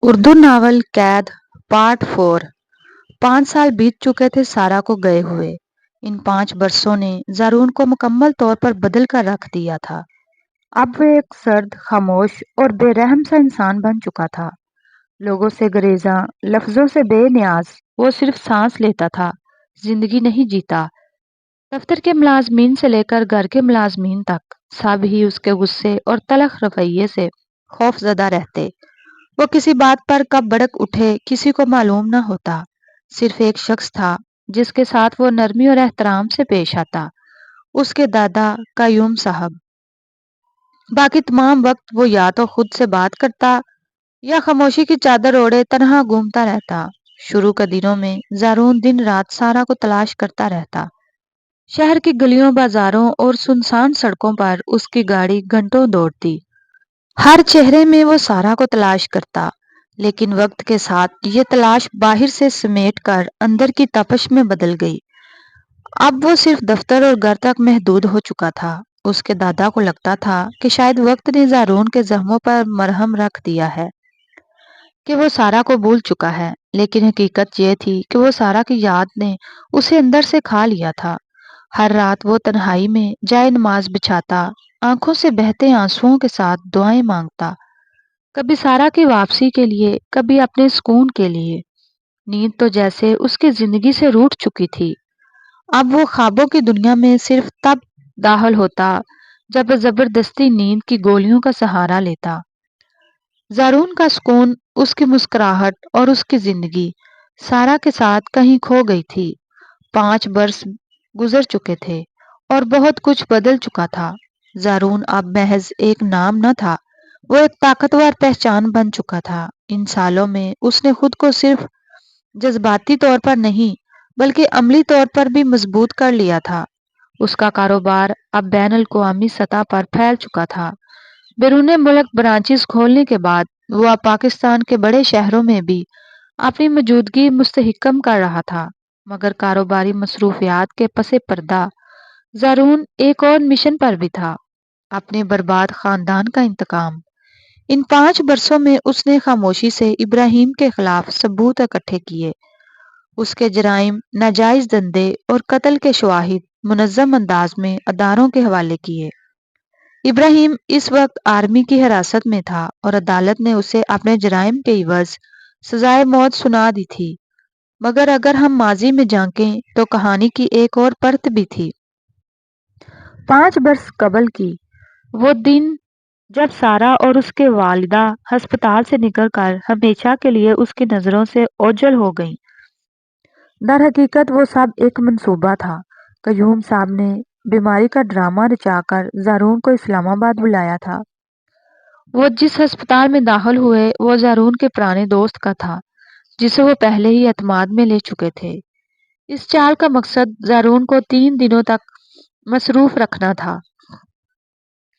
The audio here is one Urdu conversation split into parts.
اردو ناول قید پارٹ 4۔ 5 سال بیت چکے تھے سارا کو گئے ہوئے۔ ان 5 برسوں نے زارون کو مکمل طور پر بدل کر رکھ دیا تھا۔ اب وہ ایک سرد، خاموش اور بے رحم سا انسان بن چکا تھا۔ لوگوں سے گریزاں، لفظوں سے بے نیاز، وہ صرف سانس لیتا تھا، زندگی نہیں جیتا۔ دفتر کے ملازمین سے لے کر گھر کے ملازمین تک سب ہی اس کے غصے اور تلخ رویے سے خوف زدہ رہتے۔ وہ کسی بات پر کب بھڑک اٹھے کسی کو معلوم نہ ہوتا۔ صرف ایک شخص تھا جس کے ساتھ وہ نرمی اور احترام سے پیش آتا، اس کے دادا قیوم صاحب۔ باقی تمام وقت وہ یا تو خود سے بات کرتا یا خاموشی کی چادر اوڑھے تنہا گھومتا رہتا۔ شروع کے دنوں میں زارون دن رات سارا کو تلاش کرتا رہتا۔ شہر کی گلیوں، بازاروں اور سنسان سڑکوں پر اس کی گاڑی گھنٹوں دوڑتی۔ ہر چہرے میں وہ سارا کو تلاش کرتا، لیکن وقت کے ساتھ یہ تلاش باہر سے سمیٹ کر اندر کی تپش میں بدل گئی۔ اب وہ صرف دفتر اور گھر تک محدود ہو چکا تھا۔ اس کے دادا کو لگتا تھا کہ شاید وقت نے زارون کے زخموں پر مرہم رکھ دیا ہے، کہ وہ سارا کو بھول چکا ہے، لیکن حقیقت یہ تھی کہ وہ سارا کی یاد نے اسے اندر سے کھا لیا تھا۔ ہر رات وہ تنہائی میں جائے نماز بچھاتا، آنکھوں سے بہتے آنسوؤں کے ساتھ دعائیں مانگتا، کبھی سارا کی واپسی کے لیے، کبھی اپنے سکون کے لیے۔ نیند تو جیسے اس کی زندگی سے روٹھ چکی تھی۔ اب وہ خوابوں کی دنیا میں صرف تب داخل ہوتا جب زبردستی نیند کی گولیوں کا سہارا لیتا۔ زارون کا سکون، اس کی مسکراہٹ اور اس کی زندگی سارا کے ساتھ کہیں کھو گئی تھی۔ 5 برس گزر چکے تھے اور بہت کچھ بدل چکا تھا۔ زارون اب محض ایک نام نہ تھا، وہ ایک طاقتور پہچان بن چکا تھا۔ ان سالوں میں اس نے خود کو صرف جذباتی طور پر نہیں بلکہ عملی طور پر بھی مضبوط کر لیا تھا۔ اس کا کاروبار اب بین الاقوامی سطح پر پھیل چکا تھا۔ بیرون ملک برانچز کھولنے کے بعد وہ اب پاکستان کے بڑے شہروں میں بھی اپنی موجودگی مستحکم کر رہا تھا، مگر کاروباری مصروفیات کے پس پردہ زارون ایک اور مشن پر بھی تھا: اپنے برباد خاندان کا انتقام۔ ان 5 برسوں میں اس نے خاموشی سے ابراہیم کے خلاف ثبوت اکٹھے کیے، اس کے جرائم، ناجائز دھندے اور قتل کے شواہد منظم انداز میں اداروں کے حوالے کیے۔ ابراہیم اس وقت آرمی کی حراست میں تھا اور عدالت نے اسے اپنے جرائم کے عوض سزائے موت سنا دی تھی، مگر اگر ہم ماضی میں جھانکیں تو کہانی کی ایک اور پرت بھی تھی۔ 5 برس قبل کی وہ دن جب سارا اور اس کے والدہ ہسپتال سے نکل کر ہمیشہ کے لیے اس کی نظروں سے اوجھل ہو گئیں۔ در حقیقت وہ سب ایک منصوبہ تھا۔ قیوم صاحب نے بیماری کا ڈرامہ رچا کر زارون کو اسلام آباد بلایا تھا۔ وہ جس ہسپتال میں داخل ہوئے وہ زارون کے پرانے دوست کا تھا، جسے وہ پہلے ہی اعتماد میں لے چکے تھے۔ اس چال کا مقصد زارون کو 3 دنوں تک مصروف رکھنا تھا۔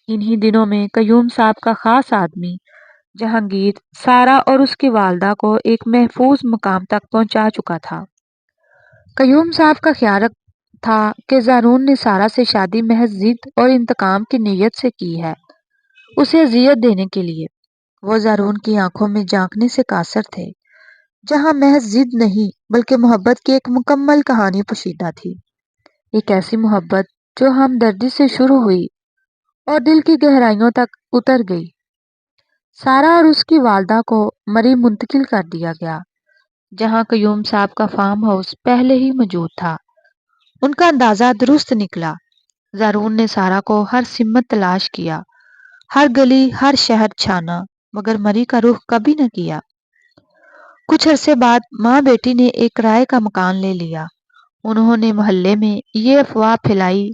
انہی دنوں میں قیوم صاحب کا خاص آدمی جہانگیر سارا اور اس کی والدہ کو ایک محفوظ مقام تک پہنچا چکا تھا۔ قیوم صاحب کا خیال تھا کہ زارون نے سارا سے شادی محض ضد اور انتقام کی نیت سے کی ہے، اسے اذیت دینے کے لیے۔ وہ زارون کی آنکھوں میں جھانکنے سے قاصر تھے، جہاں محض ضد نہیں بلکہ محبت کی ایک مکمل کہانی پوشیدہ تھی۔ ایک ایسی محبت جو ہمدردی سے شروع ہوئی اور دل کی گہرائیوں تک اتر گئی۔ سارا اور اس کی والدہ کو مری منتقل کر دیا گیا، جہاں قیوم صاحب کا فارم ہاؤس پہلے ہی موجود تھا۔ ان کا اندازہ درست نکلا۔ زارون نے سارا کو ہر سمت تلاش کیا، ہر گلی، ہر شہر چھانا، مگر مری کا رخ کبھی نہ کیا۔ کچھ عرصے بعد ماں بیٹی نے ایک کرائے کا مکان لے لیا۔ انہوں نے محلے میں یہ افواہ پھیلائی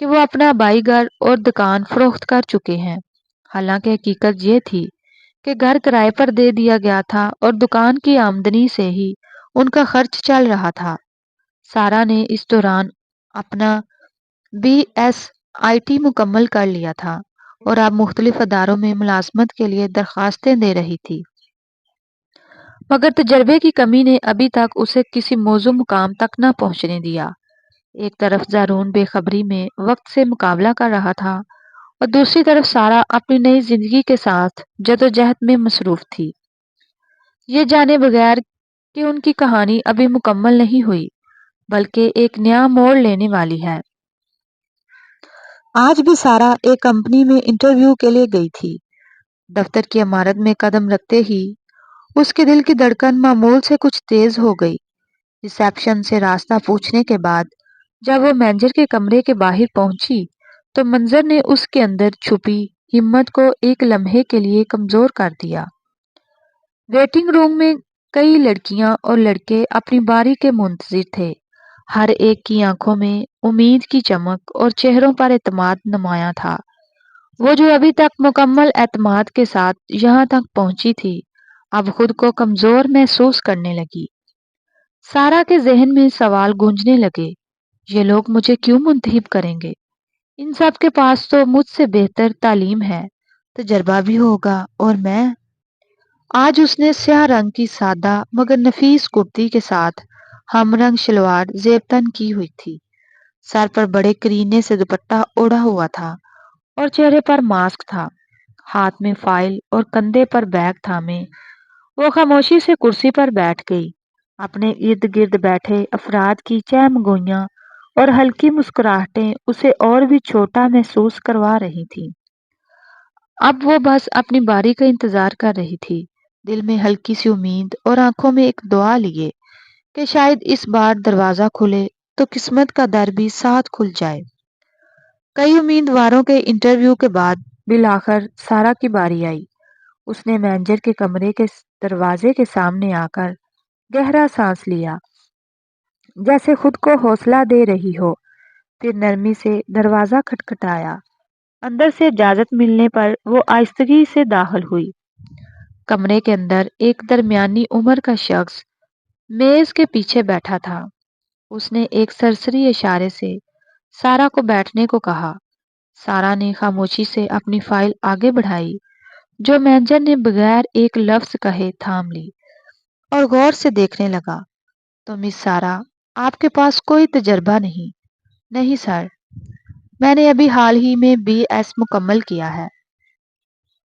کہ وہ اپنا آبائی گھر اور دکان فروخت کر چکے ہیں، حالانکہ حقیقت یہ تھی کہ گھر کرائے پر دے دیا گیا تھا اور دکان کی آمدنی سے ہی ان کا خرچ چل رہا تھا۔ سارا نے اس دوران اپنا BS IT مکمل کر لیا تھا اور اب مختلف اداروں میں ملازمت کے لیے درخواستیں دے رہی تھی، مگر تجربے کی کمی نے ابھی تک اسے کسی موزوں مقام تک نہ پہنچنے دیا۔ ایک طرف زارون بے خبری میں وقت سے مقابلہ کر رہا تھا اور دوسری طرف سارا اپنی نئی زندگی کے ساتھ جدوجہد میں مصروف تھی۔ یہ جانے بغیر کہ ان کی کہانی ابھی مکمل نہیں ہوئی بلکہ ایک نیا موڑ لینے والی ہے۔ آج بھی سارا ایک کمپنی میں انٹرویو کے لیے گئی تھی۔ دفتر کی عمارت میں قدم رکھتے ہی اس کے دل کی دھڑکن معمول سے کچھ تیز ہو گئی۔ ریسیپشن سے راستہ پوچھنے کے بعد جب وہ مینیجر کے کمرے کے باہر پہنچی تو منظر نے اس کے اندر چھپی ہمت کو ایک لمحے کے لیے کمزور کر دیا۔ ویٹنگ روم میں کئی لڑکیاں اور لڑکے اپنی باری کے منتظر تھے۔ ہر ایک کی آنکھوں میں امید کی چمک اور چہروں پر اعتماد نمایاں تھا۔ وہ جو ابھی تک مکمل اعتماد کے ساتھ یہاں تک پہنچی تھی اب خود کو کمزور محسوس کرنے لگی۔ سارا کے ذہن میں سوال گونجنے لگے، یہ لوگ مجھے کیوں منتخب کریں گے؟ ان سب کے پاس تو مجھ سے بہتر تعلیم ہے، تجربہ بھی ہوگا، اور میں… آج اس نے سیاہ رنگ کی سادہ مگر نفیس کرتی کے ساتھ ہم رنگ شلوار زیب تن کی ہوئی تھی۔ سر پر بڑے کرینے سے دوپٹہ اوڑھا ہوا تھا اور چہرے پر ماسک تھا۔ ہاتھ میں فائل اور کندھے پر بیگ تھامے وہ خاموشی سے کرسی پر بیٹھ گئی۔ اپنے ارد گرد بیٹھے افراد کی چہم گوئیاں اور ہلکی مسکراہٹیں اسے اور بھی چھوٹا محسوس کروا رہی تھیں۔ اب وہ بس اپنی باری کا انتظار کر رہی تھی، دل میں ہلکی سی امید اور آنکھوں میں ایک دعا لیے کہ شاید اس بار دروازہ کھلے تو قسمت کا در بھی ساتھ کھل جائے۔ کئی امیدواروں کے انٹرویو کے بعد بالآخر سارا کی باری آئی۔ اس نے مینیجر کے کمرے کے دروازے کے سامنے آ کر گہرا سانس لیا، جیسے خود کو حوصلہ دے رہی ہو، پھر نرمی سے دروازہ کھٹکھٹایا۔ اندر سے اجازت ملنے پر وہ آہستگی سے داخل ہوئی۔ کمرے کے اندر ایک درمیانی عمر کا شخص میز کے پیچھے بیٹھا تھا۔ اس نے ایک سرسری اشارے سے سارا کو بیٹھنے کو کہا۔ سارا نے خاموشی سے اپنی فائل آگے بڑھائی جو مینیجر نے بغیر ایک لفظ کہے تھام لی اور غور سے دیکھنے لگا۔ تو مس سارا، آپ کے پاس کوئی تجربہ نہیں؟ نہیں سر، میں نے ابھی حال ہی میں BS مکمل کیا ہے۔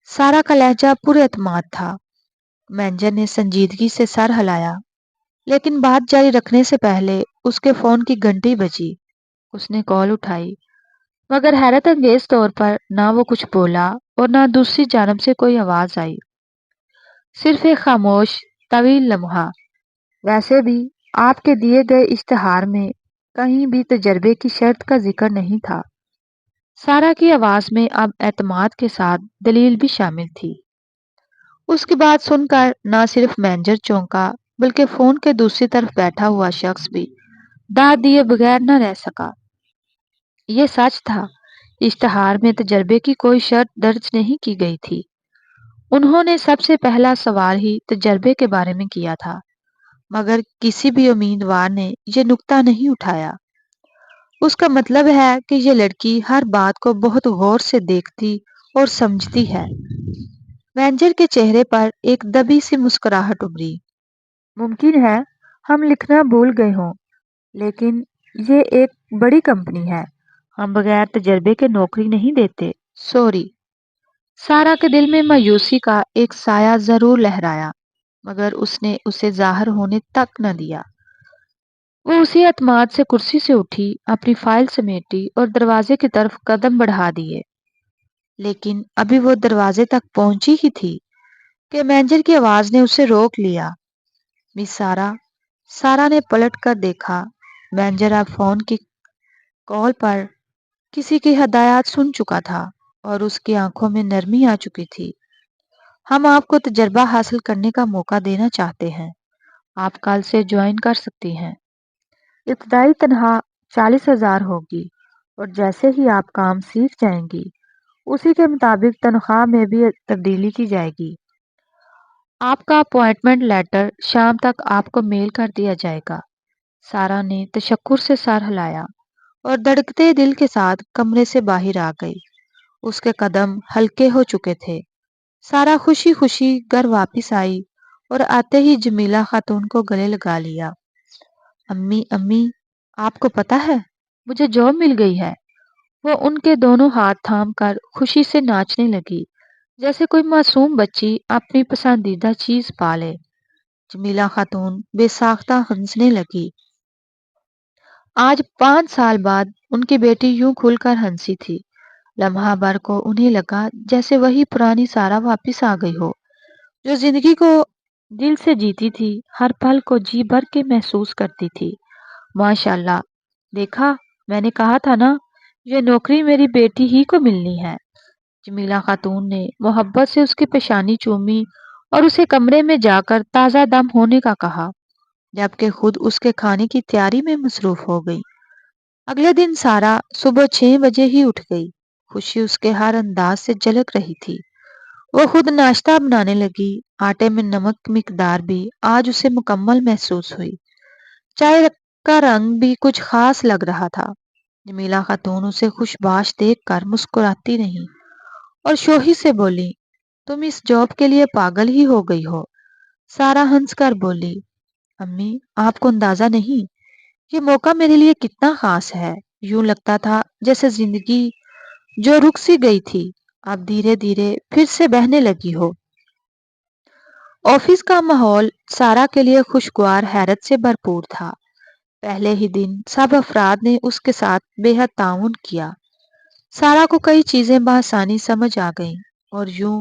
سارا کا لہجہ پر اعتماد تھا۔ مینیجر نے سنجیدگی سے سر ہلایا، لیکن بات جاری رکھنے سے پہلے اس کے فون کی گھنٹی بجی۔ اس نے کال اٹھائی، مگر حیرت انگیز طور پر نہ وہ کچھ بولا اور نہ دوسری جانب سے کوئی آواز آئی، صرف ایک خاموش طویل لمحہ۔ ویسے بھی آپ کے دیے گئے اشتہار میں کہیں بھی تجربے کی شرط کا ذکر نہیں تھا۔ سارا کی آواز میں اب اعتماد کے ساتھ دلیل بھی شامل تھی۔ اس کی بات سن کر نہ صرف مینیجر چونکا بلکہ فون کے دوسری طرف بیٹھا ہوا شخص بھی داد دیے بغیر نہ رہ سکا۔ یہ سچ تھا، اشتہار میں تجربے کی کوئی شرط درج نہیں کی گئی تھی۔ انہوں نے سب سے پہلا سوال ہی تجربے کے بارے میں کیا تھا، مگر کسی بھی امیدوار نے یہ نکتہ نہیں اٹھایا۔ اس کا مطلب ہے کہ یہ لڑکی ہر بات کو بہت غور سے دیکھتی اور سمجھتی ہے۔ مینیجر کے چہرے پر ایک دبی سی مسکراہٹ ابھری۔ ممکن ہے ہم لکھنا بھول گئے ہوں، لیکن یہ ایک بڑی کمپنی ہے، ہم بغیر تجربے کے نوکری نہیں دیتے۔ سوری۔ سارا کے دل میں مایوسی کا ایک سایہ ضرور لہرایا، مگر اس نے اسے ظاہر ہونے تک نہ دیا۔ وہ اسی اعتماد سے کرسی سے اٹھی، اپنی فائل سمیٹی اور دروازے کی طرف قدم بڑھا دیے۔ لیکن ابھی وہ دروازے تک پہنچی ہی تھی کہ مینیجر کی آواز نے اسے روک لیا۔ مس سارا۔ سارا نے پلٹ کر دیکھا۔ مینیجر اب فون کی کال پر کسی کی ہدایات سن چکا تھا اور اس کی آنکھوں میں نرمی آ چکی تھی۔ ہم آپ کو تجربہ حاصل کرنے کا موقع دینا چاہتے ہیں، آپ کل سے جوائن کر سکتی ہیں۔ ابتدائی تنخواہ 40,000 ہوگی اور جیسے ہی آپ کام سیکھ جائیں گی اسی کے مطابق تنخواہ میں بھی تبدیلی کی جائے گی۔ آپ کا اپوائنٹمنٹ لیٹر شام تک آپ کو میل کر دیا جائے گا۔ سارا نے تشکر سے سر ہلایا اور دھڑکتے دل کے ساتھ کمرے سے باہر آ گئی۔ اس کے قدم ہلکے ہو چکے تھے۔ سارا خوشی خوشی گھر واپس آئی اور آتے ہی جمیلہ خاتون کو گلے لگا لیا۔ امی امی، آپ کو پتہ ہے مجھے جاب مل گئی ہے۔ وہ ان کے دونوں ہاتھ تھام کر خوشی سے ناچنے لگی، جیسے کوئی معصوم بچی اپنی پسندیدہ چیز پا لے۔ جمیلہ خاتون بے ساختہ ہنسنے لگی۔ آج 5 سال بعد ان کی بیٹی یوں کھل کر ہنسی تھی۔ لمحہ بھر کو انہیں لگا جیسے وہی پرانی سارا واپس آ گئی ہو، جو زندگی کو دل سے جیتی تھی، ہر پل کو جی بھر کے محسوس کرتی تھی۔ ماشاء اللہ، دیکھا، میں نے کہا تھا نا، یہ نوکری میری بیٹی ہی کو ملنی ہے۔ جمیلہ خاتون نے محبت سے اس کی پیشانی چومی اور اسے کمرے میں جا کر تازہ دم ہونے کا کہا، جبکہ خود اس کے کھانے کی تیاری میں مصروف ہو گئی۔ اگلے دن سارا صبح 6 بجے ہی اٹھ گئی۔ خوشی اس کے ہر انداز سے جھلک رہی تھی۔ وہ خود ناشتہ بنانے لگی۔ آٹے میں نمک کی مقدار بھی آج اسے مکمل محسوس ہوئی۔ چائے کا رنگ بھی کچھ خاص لگ رہا تھا۔ جمیلہ خاتون اسے خوش باش دیکھ کر مسکراتی رہی اور شوخی سے بولی، تم اس جاب کے لیے پاگل ہی ہو گئی ہو۔ سارا ہنس کر بولی، امی، آپ کو اندازہ نہیں، یہ موقع میرے لیے کتنا خاص ہے۔ یوں لگتا تھا جیسے زندگی جو رک سی گئی تھی اب دھیرے دھیرے پھر سے بہنے لگی ہو۔ آفس کا ماحول سارا کے لیے خوشگوار حیرت سے بھرپور تھا۔ پہلے ہی دن سب افراد نے اس کے ساتھ بے حد تعاون کیا۔ سارا کو کئی چیزیں بآسانی سمجھ آ گئیں اور یوں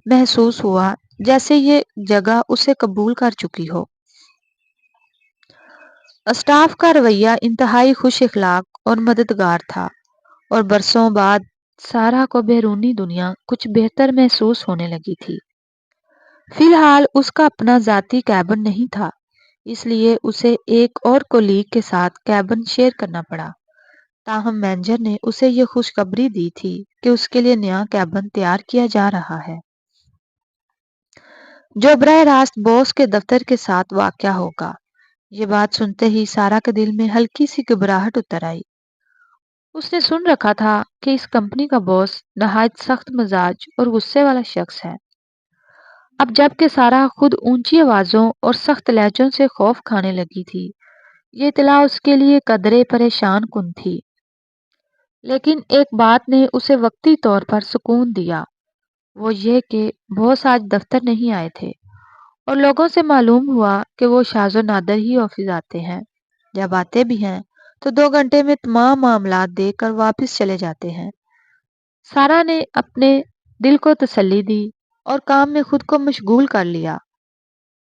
محسوس ہوا جیسے یہ جگہ اسے قبول کر چکی ہو۔ اسٹاف کا رویہ انتہائی خوش اخلاق اور مددگار تھا اور برسوں بعد سارا کو بیرونی دنیا کچھ بہتر محسوس ہونے لگی تھی۔ فی الحال اس کا اپنا ذاتی کیبن نہیں تھا، اس لیے اسے ایک اور کولیگ کے ساتھ کیبن شیئر کرنا پڑا۔ تاہم مینیجر نے اسے یہ خوشخبری دی تھی کہ اس کے لیے نیا کیبن تیار کیا جا رہا ہے، جو براہ راست باس کے دفتر کے ساتھ واقع ہوگا۔ یہ بات سنتے ہی سارا کے دل میں ہلکی سی گھبراہٹ اتر آئی۔ اس نے سن رکھا تھا کہ اس کمپنی کا باس نہایت سخت مزاج اور غصے والا شخص ہے۔ اب جب کہ سارا خود اونچی آوازوں اور سخت لہجوں سے خوف کھانے لگی تھی، یہ اطلاع اس کے لیے قدرے پریشان کن تھی۔ لیکن ایک بات نے اسے وقتی طور پر سکون دیا، وہ یہ کہ باس آج دفتر نہیں آئے تھے اور لوگوں سے معلوم ہوا کہ وہ شاذ و نادر ہی آفس آتے ہیں۔ جب آتے بھی ہیں تو 2 گھنٹے میں تمام معاملات دیکھ کر واپس چلے جاتے ہیں۔ سارا نے اپنے دل کو تسلی دی اور کام میں خود کو مشغول کر لیا۔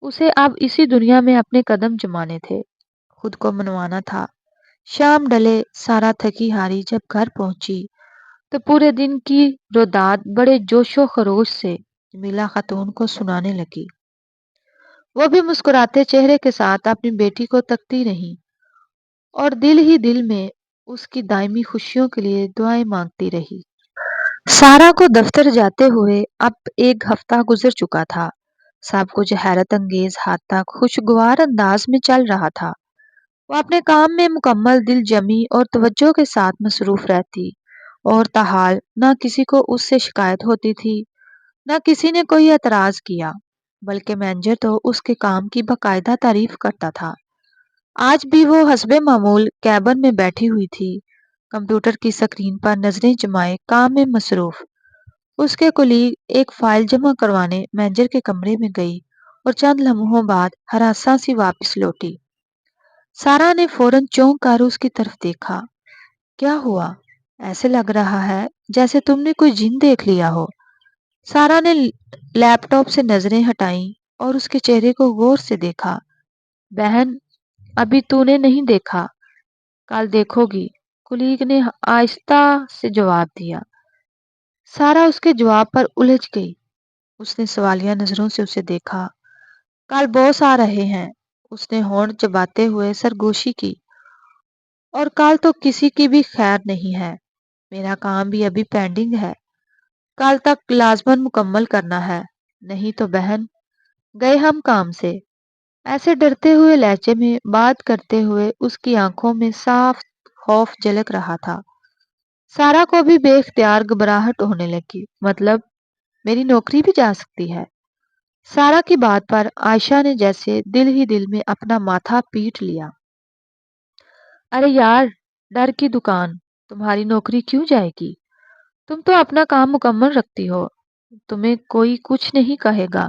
اسے اب اسی دنیا میں اپنے قدم جمانے تھے، خود کو منوانا تھا۔ شام ڈلے سارا تھکی ہاری جب گھر پہنچی تو پورے دن کی روداد بڑے جوش و خروش سے جمیلہ خاتون کو سنانے لگی۔ وہ بھی مسکراتے چہرے کے ساتھ اپنی بیٹی کو تکتی رہی اور دل ہی دل میں اس کی دائمی خوشیوں کے لیے دعائیں مانگتی رہی۔ سارا کو دفتر جاتے ہوئے اب ایک ہفتہ گزر چکا تھا۔ سب کچھ حیرت انگیز حد تک خوشگوار انداز میں چل رہا تھا۔ وہ اپنے کام میں مکمل دل جمی اور توجہ کے ساتھ مصروف رہتی اور تاحال نہ کسی کو اس سے شکایت ہوتی تھی، نہ کسی نے کوئی اعتراض کیا، بلکہ مینیجر تو اس کے کام کی باقاعدہ تعریف کرتا تھا۔ آج بھی وہ حسب معمول کیبن میں بیٹھی ہوئی تھی، کمپیوٹر کی سکرین پر نظریں جمائے کام میں مصروف۔ اس کے کولیگ ایک فائل جمع کروانے مینیجر کے کمرے میں گئی اور چند لمحوں بعد ہراساں سی واپس لوٹی۔ سارا نے فوراً چونک کر اس کی طرف دیکھا۔ کیا ہوا؟ ایسے لگ رہا ہے جیسے تم نے کوئی جن دیکھ لیا ہو۔ سارا نے لیپ ٹاپ سے نظریں ہٹائیں اور اس کے چہرے کو غور سے دیکھا۔ بہن، ابھی تو نے نہیں دیکھا، کل دیکھو گی، کولیگ نے آہستہ سے جواب دیا۔ سارا اس کے جواب پر الجھ گئی۔ اس نے سوالیہ نظروں سے اسے دیکھا۔ کل باس آ رہے ہیں، اس نے ہونٹ چباتے ہوئے سرگوشی کی، اور کل تو کسی کی بھی خیر نہیں ہے۔ میرا کام بھی ابھی پینڈنگ ہے، کل تک لازماً مکمل کرنا ہے، نہیں تو بہن گئے ہم کام سے۔ ایسے ڈرتے ہوئے لہجے میں بات کرتے ہوئے اس کی آنکھوں میں صاف خوف جھلک رہا تھا۔ سارا کو بھی بے اختیار گھبراہٹ ہونے لگی، مطلب میری نوکری بھی جا سکتی ہے۔ سارا کی بات پر عائشہ نے جیسے دل ہی دل میں اپنا ماتھا پیٹ لیا۔ ارے یار، ڈر کی دکان، تمہاری نوکری کیوں جائے گی؟ تم تو اپنا کام مکمل رکھتی ہو، تمہیں کوئی کچھ نہیں کہے گا۔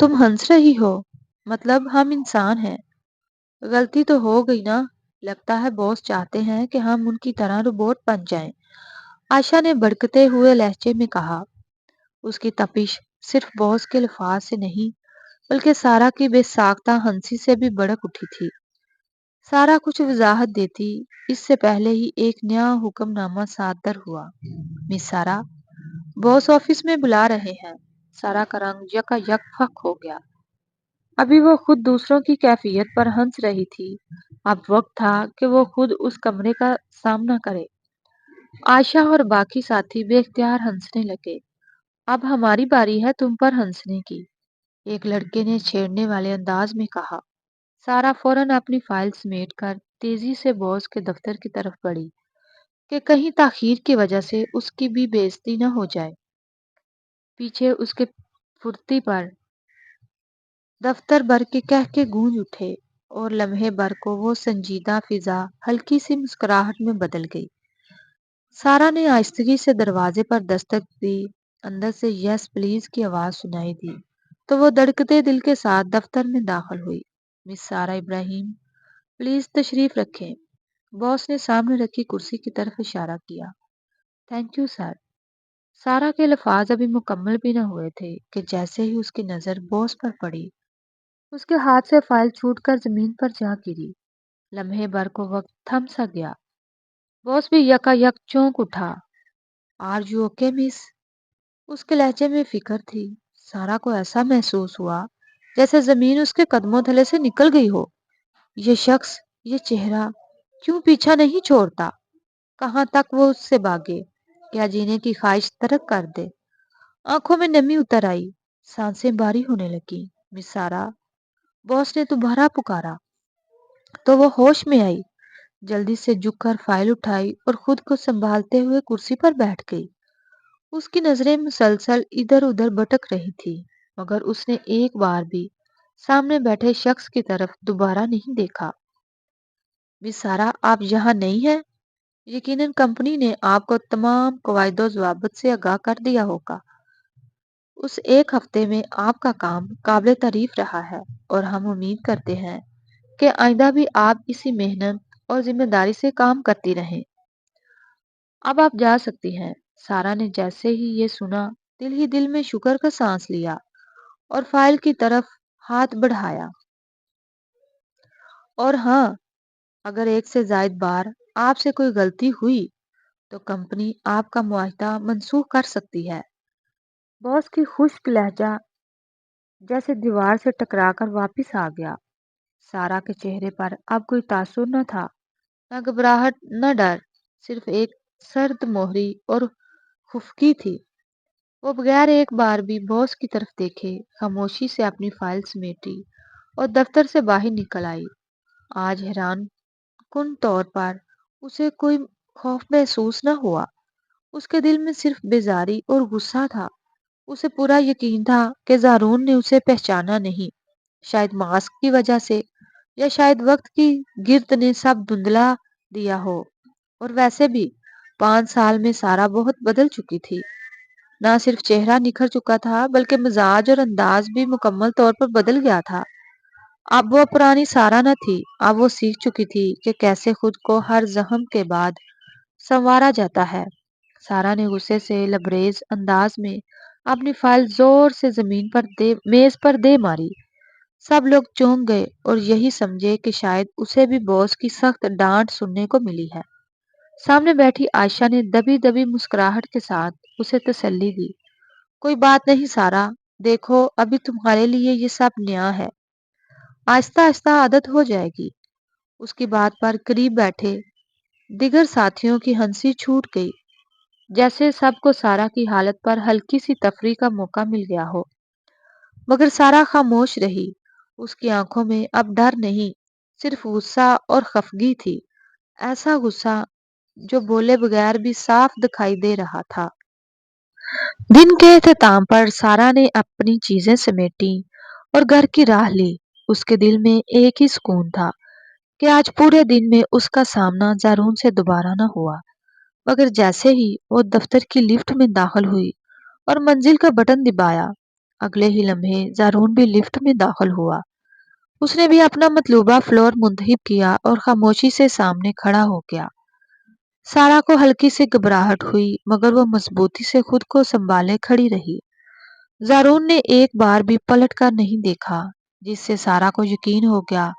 تم ہنس رہی ہو؟ مطلب ہم انسان ہیں، غلطی تو ہو گئی نا۔ لگتا ہے باس چاہتے ہیں کہ ہم ان کی طرح روبوٹ بن جائیں، عائشہ نے بھڑکتے ہوئے لہجے میں کہا۔ اس کی تپش صرف باس کے الفاظ سے نہیں بلکہ سارا کی بے ساختہ ہنسی سے بھی بڑک اٹھی تھی۔ سارا کچھ وضاحت دیتی اس سے پہلے ہی ایک نیا حکم نامہ صادر ہوا۔ مس سارا، باس آفس میں بلا رہے ہیں۔ سارا کا رنگ یکا یک پھک ہو گیا۔ ابھی وہ خود دوسروں کی کیفیت پر ہنس رہی تھی، اب وقت تھا کہ وہ خود اس کمرے کا سامنا کرے۔ عائشہ اور باقی ساتھی بے اختیار ہنسنے لگے۔ اب ہماری باری ہے تم پر ہنسنے کی، ایک لڑکے نے چھیڑنے والے انداز میں کہا۔ سارا فوراً اپنی فائل سمیٹ کر تیزی سے باس کے دفتر کی طرف بڑھی کہ کہیں تاخیر کی وجہ سے اس کی بھی بے عزتی نہ ہو جائے۔ پیچھے اس کے پھرتی پر دفتر بھر کے کہکے گونج اٹھے اور لمحے بھر کو وہ سنجیدہ فضا ہلکی سی مسکراہٹ میں بدل گئی۔ سارا نے آہستگی سے دروازے پر دستک دی۔ اندر سے یس پلیز کی آواز سنائی دی تو وہ دھڑکتے دل کے ساتھ دفتر میں داخل ہوئی۔ مس سارا ابراہیم، پلیز تشریف رکھیں۔ باس نے سامنے رکھی کرسی کی طرف اشارہ کیا۔ Thank you sir. سارا کے الفاظ ابھی مکمل بھی نہ ہوئے تھے کہ جیسے ہی اس کی نظر باس پر پڑی، اس کے ہاتھ سے فائل چھوٹ کر زمین پر جا گری۔ لمحے بھر کو وقت تھم سا گیا۔ باس بھی یکا یک چونک اٹھا۔ آر یو اوکے مس؟ اس کے لہجے میں فکر تھی۔ سارا کو ایسا محسوس ہوا جیسے زمین اس کے قدموں تلے سے نکل گئی ہو۔ یہ شخص، یہ چہرہ کیوں پیچھا نہیں چھوڑتا؟ کہاں تک وہ اس سے بھاگے؟ کیا جینے کی خواہش ترک کر دے؟ آنکھوں میں نمی اتر آئی، سانسیں بھاری ہونے لگی۔ مس سارا، باس نے دوبارہ پکارا تو وہ ہوش میں آئی، جلدی سے جھک کر فائل اٹھائی اور خود کو سنبھالتے ہوئے کرسی پر بیٹھ گئی۔ اس کی نظریں مسلسل ادھر ادھر بھٹک رہی تھی مگر اس نے ایک بار بھی سامنے بیٹھے شخص کی طرف دوبارہ نہیں دیکھا۔ مس سارا، آپ یہاں نہیں ہیں؟ یقیناً کمپنی نے آپ کو تمام قواعد و ضوابط سے آگاہ کر دیا ہوگا۔ اس ایک ہفتے میں آپ کا کام قابل تعریف رہا ہے اور ہم امید کرتے ہیں کہ آئندہ بھی آپ اسی محنت اور ذمہ داری سے کام کرتی رہیں۔ اب آپ جا سکتی ہیں۔ سارا نے جیسے ہی یہ سنا دل ہی دل میں شکر کا سانس لیا اور فائل کی طرف ہاتھ بڑھایا۔ اور ہاں، اگر ایک سے زائد بار آپ سے کوئی غلطی ہوئی تو کمپنی آپ کا معاہدہ منسوخ کر سکتی ہے۔ باس کی خشک لہجہ جیسے دیوار سے ٹکرا کر واپس آ گیا۔ سارا کے چہرے پر اب کوئی تاثر نہ تھا، نہ گھبراہٹ نہ ڈر، صرف ایک سرد مہری اور خفگی تھی۔ وہ بغیر ایک بار بھی باس کی طرف دیکھے خاموشی سے اپنی فائل سمیٹی اور دفتر سے باہر نکل آئی۔ آج حیران کن طور پر اسے کوئی خوف محسوس نہ ہوا۔ اس کے دل میں صرف بیزاری اور غصہ تھا۔ اسے پورا یقین تھا کہ زارون نے اسے پہچانا نہیں، شاید ماسک کی وجہ سے یا شاید وقت کی گرد نے سب دھندلا دیا ہو۔ اور ویسے بھی 5 سال میں سارا بہت بدل چکی تھی۔ نہ صرف چہرہ نکھر چکا تھا بلکہ مزاج اور انداز بھی مکمل طور پر بدل گیا تھا۔ اب وہ پرانی سارا نہ تھی، اب وہ سیکھ چکی تھی کہ کیسے خود کو ہر زخم کے بعد سنوارا جاتا ہے۔ سارا نے غصے سے لبریز انداز میں اپنی فائل زور سے زمین پر میز پر دے ماری۔ سب لوگ چونک گئے اور یہی سمجھے کہ شاید اسے بھی باس کی سخت ڈانٹ سننے کو ملی ہے۔ سامنے بیٹھی عائشہ نے دبی دبی مسکراہٹ کے ساتھ اسے تسلی دی۔ کوئی بات نہیں سارا، دیکھو ابھی تمہارے لیے یہ سب نیا ہے، آہستہ آہستہ عادت ہو جائے گی۔ اس کی بات پر قریب بیٹھے دیگر ساتھیوں کی ہنسی چھوٹ گئی، جیسے سب کو سارا کی حالت پر ہلکی سی تفریح کا موقع مل گیا ہو۔ مگر سارا خاموش رہی۔ اس کی آنکھوں میں اب ڈر نہیں، صرف غصہ اور خفگی تھی، ایسا غصہ جو بولے بغیر بھی صاف دکھائی دے رہا تھا۔ دن کے اختتام پر سارا نے اپنی چیزیں سمیٹی اور گھر کی راہ لی۔ اس کے دل میں ایک ہی سکون تھا کہ آج پورے دن میں اس کا سامنا زارون سے دوبارہ نہ ہوا۔ مگر جیسے ہی وہ دفتر کی لفٹ میں داخل ہوئی اور منزل کا بٹن دبایا، اگلے ہی لمحے زارون بھی لفٹ میں داخل ہوا۔ اس نے بھی اپنا مطلوبہ فلور منتخب کیا اور خاموشی سے سامنے کھڑا ہو گیا۔ سارا کو ہلکی سی گھبراہٹ ہوئی مگر وہ مضبوطی سے خود کو سنبھالے کھڑی رہی۔ زارون نے ایک بار بھی پلٹ کر نہیں دیکھا، جس سے سارا کو یقین ہو گیا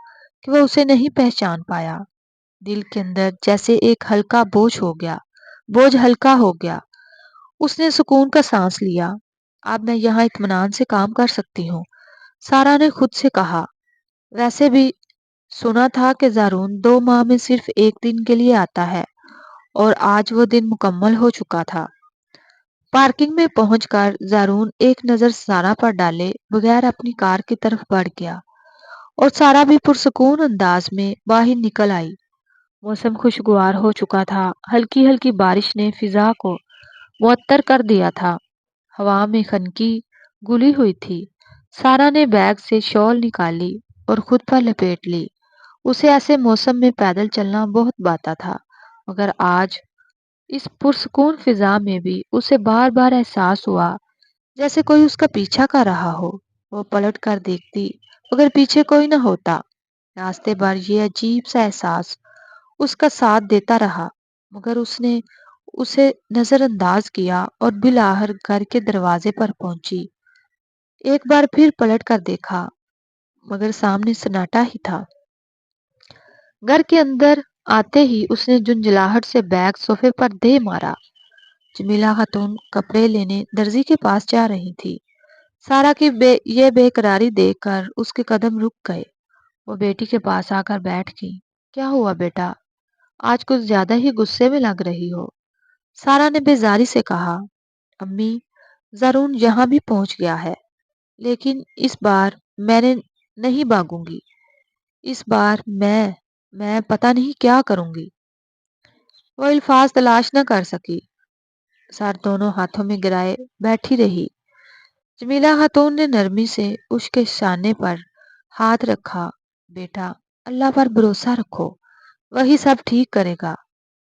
کہ وہ اسے نہیں پہچان پایا۔ دل کے اندر جیسے ایک ہلکا بوجھ ہلکا ہو گیا۔ اس نے سکون کا سانس لیا۔ اب میں یہاں اطمینان سے کام کر سکتی ہوں، سارا نے خود سے کہا۔ ویسے بھی سنا تھا کہ زارون 2 ماہ میں صرف ایک دن کے لیے آتا ہے اور آج وہ دن مکمل ہو چکا تھا۔ پارکنگ میں پہنچ کر زارون ایک نظر سارا پر ڈالے بغیر اپنی کار کی طرف بڑھ گیا اور سارا بھی پرسکون انداز میں باہر نکل آئی۔ موسم خوشگوار ہو چکا تھا، ہلکی ہلکی بارش نے فضا کو معطر کر دیا تھا، ہوا میں خنکی گلی ہوئی تھی۔ سارا نے بیگ سے شال نکالی اور خود پر لپیٹ لی۔ اسے ایسے موسم میں پیدل چلنا بہت بھاتا تھا، مگر آج اس پرسکون فضا میں بھی اسے بار بار احساس ہوا جیسے کوئی اس کا پیچھا کر رہا ہو۔ وہ پلٹ کر دیکھتی مگر پیچھے کوئی نہ ہوتا۔ راستے بھر یہ عجیب سا احساس اس کا ساتھ دیتا رہا، مگر اس نے اسے نظر انداز کیا اور بالآخر گھر کے دروازے پر پہنچی۔ ایک بار پھر پلٹ کر دیکھا مگر سامنے سناٹا ہی تھا۔ گھر کے اندر آتے ہی اس نے جھنجھلاہٹ سے بیگ صوفے پر دے مارا۔ جمیلہ خاتون کپڑے لینے درزی کے پاس جا رہی تھی۔ سارا کی یہ بے قراری دیکھ کر اس کے قدم رک گئے۔ وہ بیٹی کے پاس آ کر بیٹھ گئی۔ کیا ہوا بیٹا؟ آج کچھ زیادہ ہی غصے میں لگ رہی ہو۔ سارا نے بیزاری سے کہا۔ امی، زارون یہاں بھی پہنچ گیا ہے، لیکن اس بار میں نہیں بھاگوں گی۔ اس بار میں پتہ نہیں کیا کروں گی۔ وہ الفاظ تلاش نہ کر سکی، سر دونوں ہاتھوں میں گرائے بیٹھی رہی۔ جمیلہ خاتون نے نرمی سے اس کے شانے پر ہاتھ رکھا۔ بیٹا، اللہ پر بھروسہ رکھو، وہی سب ٹھیک کرے گا۔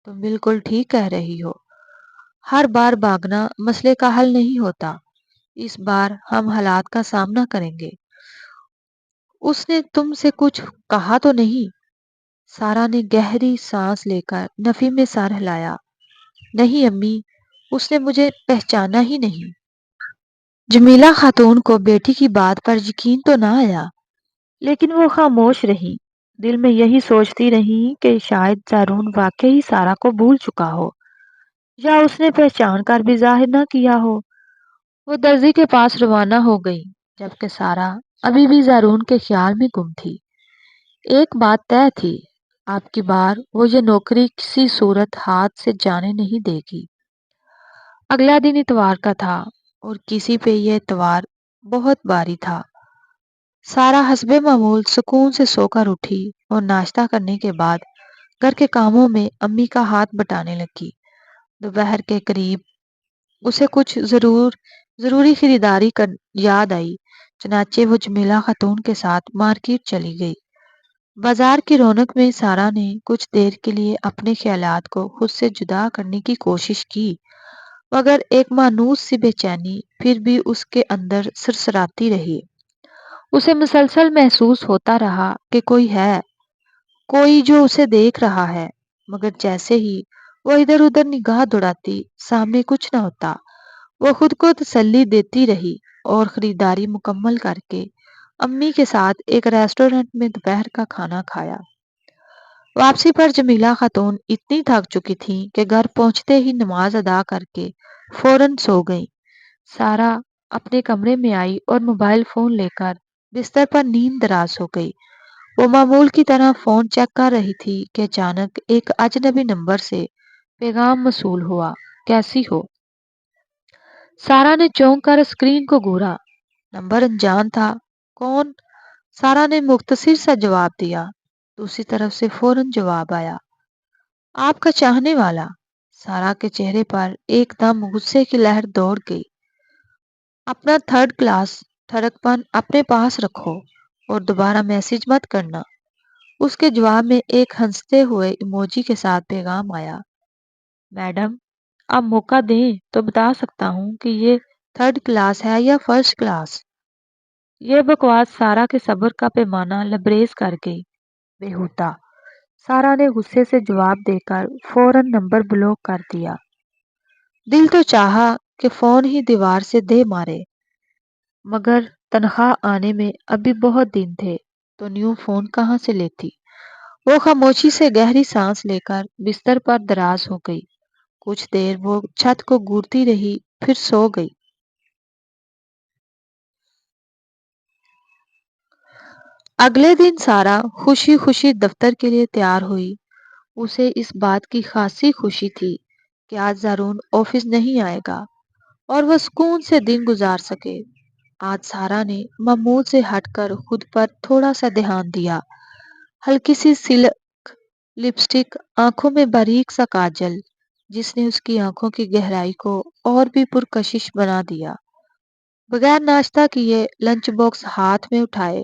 تم بالکل ٹھیک کہہ رہی ہو، ہر بار بھاگنا مسئلے کا حل نہیں ہوتا۔ اس بار ہم حالات کا سامنا کریں گے۔ اس نے تم سے کچھ کہا تو نہیں؟ سارا نے گہری سانس لے کر نفی میں سر ہلایا۔ نہیں امی، اس نے مجھے پہچانا ہی نہیں۔ جمیلہ خاتون کو بیٹی کی بات پر یقین تو نہ آیا، لیکن وہ خاموش رہی، دل میں یہی سوچتی رہی کہ شاید زارون واقعی سارا کو بھول چکا ہو یا اس نے پہچان کر بھی ظاہر نہ کیا ہو۔ وہ درزی کے پاس روانہ ہو گئی، جبکہ سارا ابھی بھی زارون کے خیال میں گم تھی۔ ایک بات طے تھی، اب کی بار وہ یہ نوکری کسی صورت ہاتھ سے جانے نہیں دے گی۔ اگلا دن اتوار کا تھا اور کسی پہ یہ اتوار بہت بھاری تھا۔ سارا حسب معمول سکون سے سو کر اٹھی اور ناشتہ کرنے کے بعد گھر کے کاموں میں امی کا ہاتھ بٹانے لگی۔ دوپہر کے قریب اسے کچھ ضروری خریداری یاد آئی، چنانچہ وہ جمیلہ خاتون کے ساتھ مارکیٹ چلی گئی۔ بازار کی رونق میں سارا نے کچھ دیر کے لیے اپنے خیالات کو خود سے جدا کرنے کی کوشش کی، مگر ایک مانوس سی بے چینی پھر بھی اس کے اندر سرسراتی رہی۔ اسے مسلسل محسوس ہوتا رہا کہ کوئی ہے، کوئی جو اسے دیکھ رہا ہے، مگر جیسے ہی وہ ادھر ادھر نگاہ دوڑاتی سامنے کچھ نہ ہوتا۔ وہ خود کو تسلی دیتی رہی اور خریداری مکمل کر کے امی کے ساتھ ایک ریسٹورنٹ میں دوپہر کا کھانا کھایا۔ واپسی پر جمیلہ خاتون اتنی تھک چکی تھی کہ گھر پہنچتے ہی نماز ادا کر کے فوراً سو گئی۔ سارا اپنے کمرے میں آئی اور موبائل فون لے کر بستر پر نیند دراز ہو گئی۔ وہ معمول کی طرح فون چیک کر رہی تھی کہ اچانک ایک اجنبی نمبر سے پیغام موصول ہوا۔ کیسی ہو؟ سارا نے چونک کر اسکرین کو گھورا۔ نمبر انجان تھا۔ کون؟ سارا نے مختصر سا جواب دیا۔ دوسری طرف سے فوراً جواب آیا، آپ کا چاہنے والا۔ سارا کے چہرے پر ایک دم غصے کی لہر دوڑ گئی۔ اپنا تھرڈ کلاس ٹھڑکپن اپنے پاس رکھو اور دوبارہ میسج مت کرنا۔ اس کے جواب میں ایک ہنستے ہوئے ایموجی کے ساتھ پیغام آیا، میڈم آپ موقع دیں تو بتا سکتا ہوں کہ یہ تھرڈ کلاس ہے یا فرسٹ کلاس۔ یہ بکواس سارا کے صبر کا پیمانہ لبریز کر گئی۔ بےہوتا، سارا نے غصے سے جواب دے کر فوراً نمبر بلاک کر دیا۔ دل تو چاہا کہ فون ہی دیوار سے دے مارے، مگر تنخواہ آنے میں ابھی بہت دن تھے تو نیو فون کہاں سے لیتی۔ وہ خاموشی سے گہری سانس لے کر بستر پر دراز ہو گئی۔ کچھ دیر وہ چھت کو گھورتی رہی، پھر سو گئی۔ اگلے دن سارا خوشی خوشی دفتر کے لیے تیار ہوئی۔ اسے اس بات کی خاصی خوشی تھی کہ آج زارون آفس نہیں آئے گا اور وہ سکون سے دن گزار سکے۔ آج سارا نے معمول سے ہٹ کر خود پر تھوڑا سا دھیان دیا۔ ہلکی سی سلک لپسٹک، آنکھوں میں باریک سا کاجل، جس نے اس کی آنکھوں کی گہرائی کو اور بھی پرکشش بنا دیا۔ بغیر ناشتہ کیے لنچ باکس ہاتھ میں اٹھائے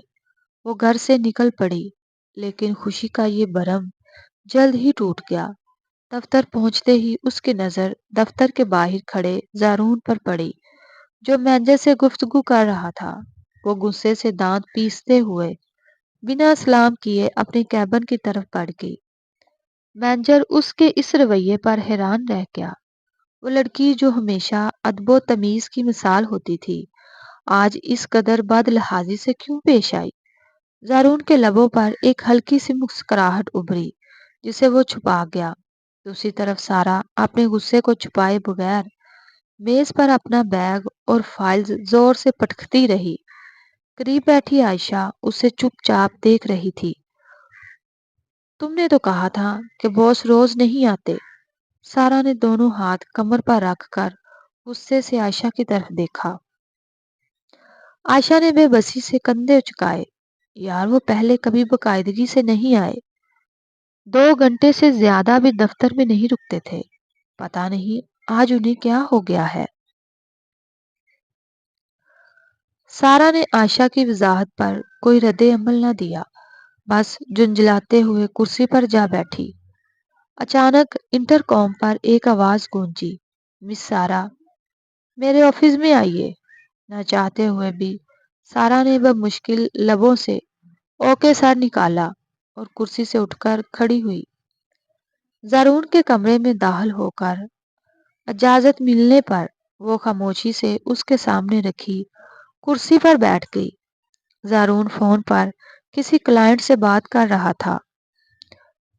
وہ گھر سے نکل پڑی، لیکن خوشی کا یہ بھرم جلد ہی ٹوٹ گیا۔ دفتر پہنچتے ہی اس کی نظر دفتر کے باہر کھڑے زارون پر پڑی، جو مینیجر سے گفتگو کر رہا تھا۔ وہ غصے سے دانت پیستے ہوئے بنا سلام کیے اپنے کیبن کی طرف بڑھ گئی۔ مینیجر اس کے اس رویے پر حیران رہ گیا۔ وہ لڑکی جو ہمیشہ ادب و تمیز کی مثال ہوتی تھی، آج اس قدر بد لحاظی سے کیوں پیش آئی؟ زارون کے لبوں پر ایک ہلکی سی مسکراہٹ ابھری، جسے وہ چھپا گیا۔ دوسری طرف سارا اپنے غصے کو چھپائے بغیر میز پر اپنا بیگ اور فائلز زور سے پٹکتی رہی۔ قریب بیٹھی عائشہ اسے چپ چاپ دیکھ رہی تھی۔ تم نے تو کہا تھا کہ باس روز نہیں آتے۔ سارا نے دونوں ہاتھ کمر پر رکھ کر غصے سے عائشہ کی طرف دیکھا۔ عائشہ نے بے بسی سے کندھے اچکائے۔ یار وہ پہلے کبھی باقاعدگی سے نہیں آئے، 2 گھنٹے سے زیادہ بھی دفتر میں نہیں رکتے تھے۔ پتا نہیں آج انہیں کیا ہو گیا ہے۔ سارا نے عائشہ کی وضاحت پر کوئی رد عمل نہ دیا، بس جھنجھلاتے ہوئے کرسی پر جا بیٹھی۔ اچانک انٹر کام پر ایک آواز گونجی، مس سارا، میرے آفس میں آئیے۔ نہ چاہتے ہوئے بھی سارا نے بمشکل لبوں سے اوکے سر نکالا اور کرسی سے اٹھ کر کھڑی ہوئی۔ زارون کے کمرے میں داخل ہو کر اجازت ملنے پر وہ خاموشی سے اس کے سامنے رکھی کرسی پر بیٹھ گئی۔ زارون فون پر کسی کلائنٹ سے بات کر رہا تھا،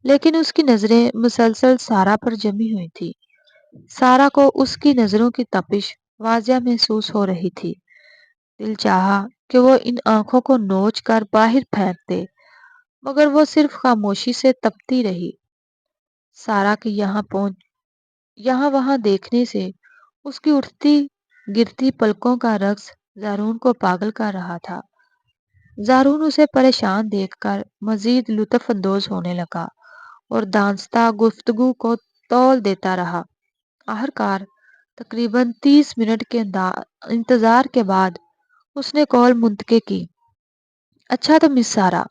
لیکن اس کی نظریں مسلسل سارا پر جمی ہوئی تھی۔ سارا کو اس کی نظروں کی تپش واضح محسوس ہو رہی تھی۔ دل چاہا کہ وہ ان آنکھوں کو نوچ کر باہر پھینک دے، مگر وہ صرف خاموشی سے تپتی رہی۔ سارا کے یہاں وہاں دیکھنے سے اس کی اٹھتی گرتی پلکوں کا رقص زارون کو پاگل کر رہا تھا۔ زارون اسے پریشان دیکھ کر مزید لطف اندوز ہونے لگا اور دانستہ گفتگو کو تول دیتا رہا۔ آخرکار تقریباً 30 منٹ کے انتظار کے بعد اس نے کال منتقل کی۔ اچھا تو مس سارا،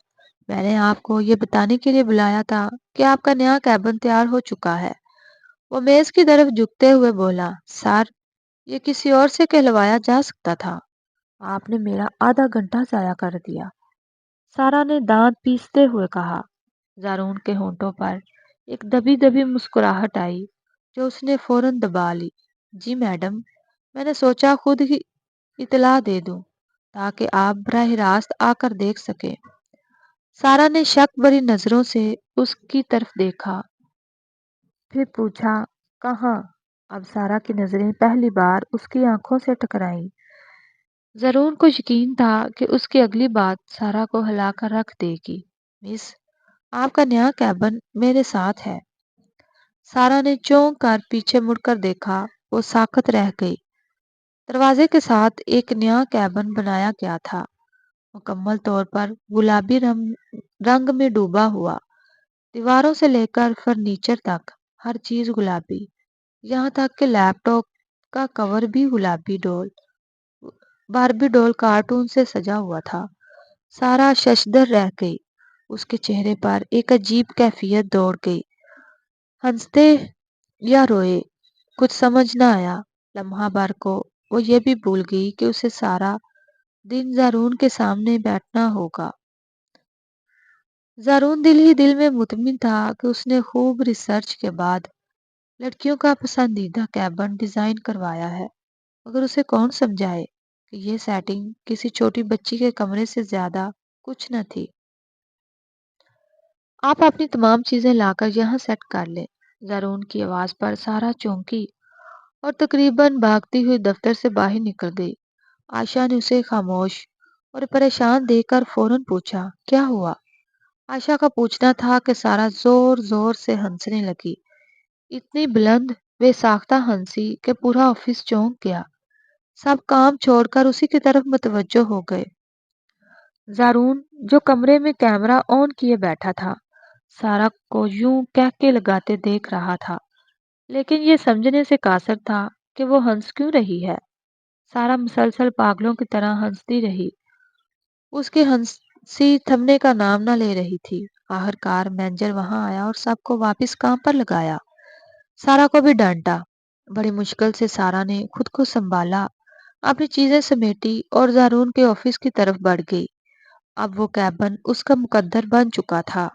میں نے آپ کو یہ بتانے کے لیے بلایا تھا کہ آپ کا نیا کیبن تیار ہو چکا ہے۔ وہ میز کی طرف جھکتے ہوئے بولا، سر، یہ کسی اور سے کہلوایا جا سکتا تھا، آپ نے میرا آدھا گھنٹہ ضائع کر دیا۔ سارا نے دانت پیستے ہوئے کہا۔ زارون کے ہونٹوں پر ایک دبی دبی مسکراہٹ آئی، جو اس نے فوراً دبا لی۔ جی میڈم، میں نے سوچا خود ہی اطلاع دے دوں تاکہ آپ براہ راست آ کر دیکھ سکیں۔ سارا نے شک بھری نظروں سے اس کی طرف دیکھا، پھر پوچھا، کہاں؟ اب سارا کی نظریں پہلی بار اس کی آنکھوں سے ٹکرائیں۔ زارون کو یقین تھا کہ اس کی اگلی بات سارا کو ہلا کر رکھ دے گی۔ مس، آپ کا نیا کیبن میرے ساتھ ہے۔ سارا نے چونک کر پیچھے مڑ کر دیکھا، وہ ساکت رہ گئی۔ دروازے کے ساتھ ایک نیا کیبن بنایا گیا تھا، مکمل طور پر گلابی رنگ میں ڈوبا ہوا۔ دیواروں سے لے کر فرنیچر تک ہر چیز گلابی، یہاں تک کہ لیپ ٹاپ کا کور بھی باربی ڈول کارٹون سے سجا ہوا تھا۔ سارا ششدر رہ گئی، اس کے چہرے پر ایک عجیب کیفیت دوڑ گئی۔ ہنستے یا روئے کچھ سمجھ نہ آیا۔ لمحہ بھر کو وہ یہ بھی بھول گئی کہ اسے سارا دن زارون کے سامنے بیٹھنا ہوگا۔ زارون دل ہی دل میں مطمئن تھا کہ اس نے خوب ریسرچ کے بعد لڑکیوں کا پسندیدہ کیبن ڈیزائن کروایا ہے، مگر اسے کون سمجھائے کہ یہ سیٹنگ کسی چھوٹی بچی کے کمرے سے زیادہ کچھ نہ تھی۔ آپ اپنی تمام چیزیں لا کر یہاں سیٹ کر لیں۔ زارون کی آواز پر سارا چونکی اور تقریباً بھاگتی ہوئی دفتر سے باہر نکل گئی۔ عائشہ نے اسے خاموش اور پریشان دیکھ کر فوراً پوچھا، کیا ہوا؟ عائشہ کا پوچھنا تھا کہ سارا زور زور سے ہنسنے لگی، اتنی بلند بے ساختہ ہنسی کہ پورا آفس چونک گیا۔ سب کام چھوڑ کر اسی کی طرف متوجہ ہو گئے۔ زارون جو کمرے میں کیمرہ آن کیے بیٹھا تھا، سارا کو یوں کہکے لگاتے دیکھ رہا تھا، لیکن یہ سمجھنے سے قاصر تھا کہ وہ ہنس کیوں رہی ہے۔ سارا مسلسل پاگلوں کی طرح ہنستی رہی، اس کی ہنسی تھمنے کا نام نہ لے رہی تھی۔ آخر کار مینیجر وہاں آیا اور سب کو واپس کام پر لگایا، سارا کو بھی ڈانٹا۔ بڑی مشکل سے سارا نے خود کو سنبھالا، اپنی چیزیں سمیٹی اور زارون کے آفس کی طرف بڑھ گئی۔ اب وہ کیبن اس کا مقدر بن چکا تھا۔